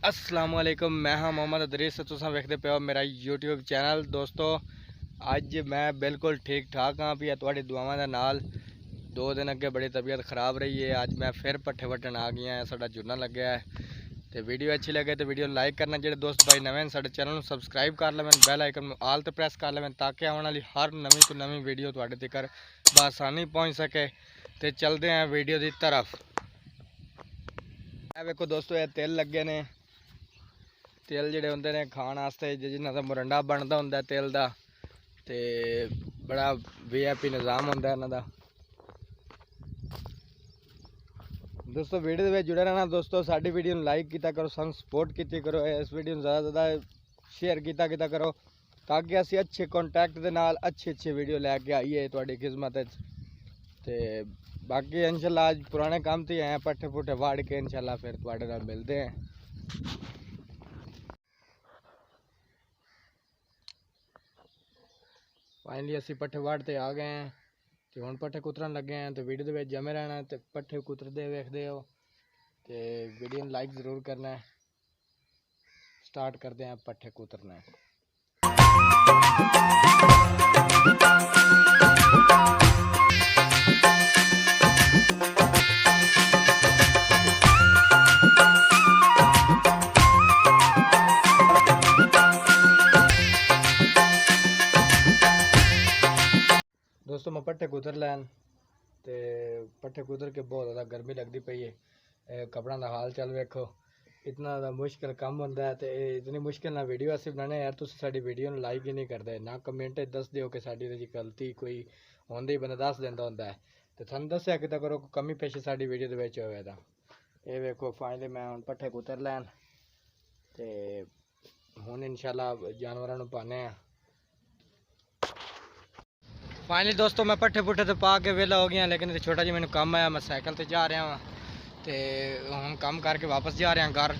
अस्सलाम वालेकुम, मैं हाँ मोहम्मद अदरीस। तुसां वेखदे पे हो मेरा यूट्यूब चैनल। दोस्तों अज मैं बिल्कुल ठीक ठाक हाँ। भी थोड़ी दुआवां दे नाल 2 दिन अगे बड़ी तबीयत ख़राब रही है। अज मैं फिर पट्ठे वड्डन आ गया है। साडा जुन्ना लग्या है। तो वीडियो अच्छी लगे तो वीडियो लाइक करना। जो दोस्त भाई नवे साडे चैनल को सबसक्राइब कर लेवें, बैल आइकन आल तो प्रेस कर लेवें ताकि आने वाली हर नवी तो नवी वीडियो तुहाडे तक बआसानी पहुँच सके। तो चलते हैं वीडियो की तरफ। वेखो दोस्तों ये तिल लगे ने। तिल जोड़े होंगे ने खाण वास्ते जिन्हों का मुरंडा बनता होंगे तिल का, तो बड़ा VIP निज़ाम होंगे इन्हों का। दोस्तों वीडियो में जुड़े रहना। दोस्तों साड़ी वीडियो लाइक किया करो, सानू सपोर्ट की करो। इस वीडियो में ज़्यादा ज़्यादा शेयर किया करो ताकि असी अच्छे कॉन्टैक्ट के नाल अच्छी वीडियो लैके आइए थोड़ी खिदमत। तो बाकी इंशाल्लाह आज पुराने काम तो आए पट्ठे पुट्ठे वाड़ के इंशाल्लाह फिर थोड़े नाल मिलते हैं। फाइनली असी पट्ठे वाड़ते आ गए हैं। तो हम पट्ठे कुतरन लगे हैं। तो वीडियो के जमे रहना। तो पट्ठे कुतरते वेखते हो तो वीडियो लाइक ज़रूर करना है। स्टार्ट करते हैं पट्ठे कुतरना है। दोस्तों मैं पट्ठे कुतर लैन तो पट्ठे कुतर के बहुत ज़्यादा गर्मी लगती पई है। कपड़ा का हाल चल वेखो, इतना मुश्किल काम होंदा है। तो इतनी मुश्किल ना वीडियो असीं बनाने यार। तुसीं साडी वीडियो लाइक ही नहीं करते, ना कमेंट दस दिओ कि साडी गलती कोई होंदी बंदा दस दिंदा होंदा है। तो तुहानूं दस्सिया किता करो कमी पेशी साडी वीडियो दे विच होवे तां। ये वेखो फाइनली मैं हुण पट्ठे कुतर लैन ते हुण इंशाल्लाह जानवरां नूं पाने आ। फाइनली दोस्तों मैं पट्ठे पुट्ठे तो पा के वेला हो गया, लेकिन छोटा जी मैंने काम आया। मैं साइकिल से जा रहा वहाँ तो हम काम करके वापस जा रहे हैं घर।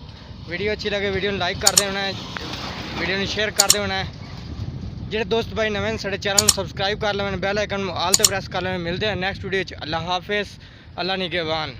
वीडियो अच्छी लगे वीडियो लाइक कर देना है, वीडियो शेयर कर देना है। जो दोस्त भाई नवे साढ़े चैनल सबसक्राइब कर लें, बैल आइकन आल ते प्रेस कर लें। मिलते हैं नेक्स्ट वीडियो। अल्लाह हाफिज़, अल्लाह निगहबान।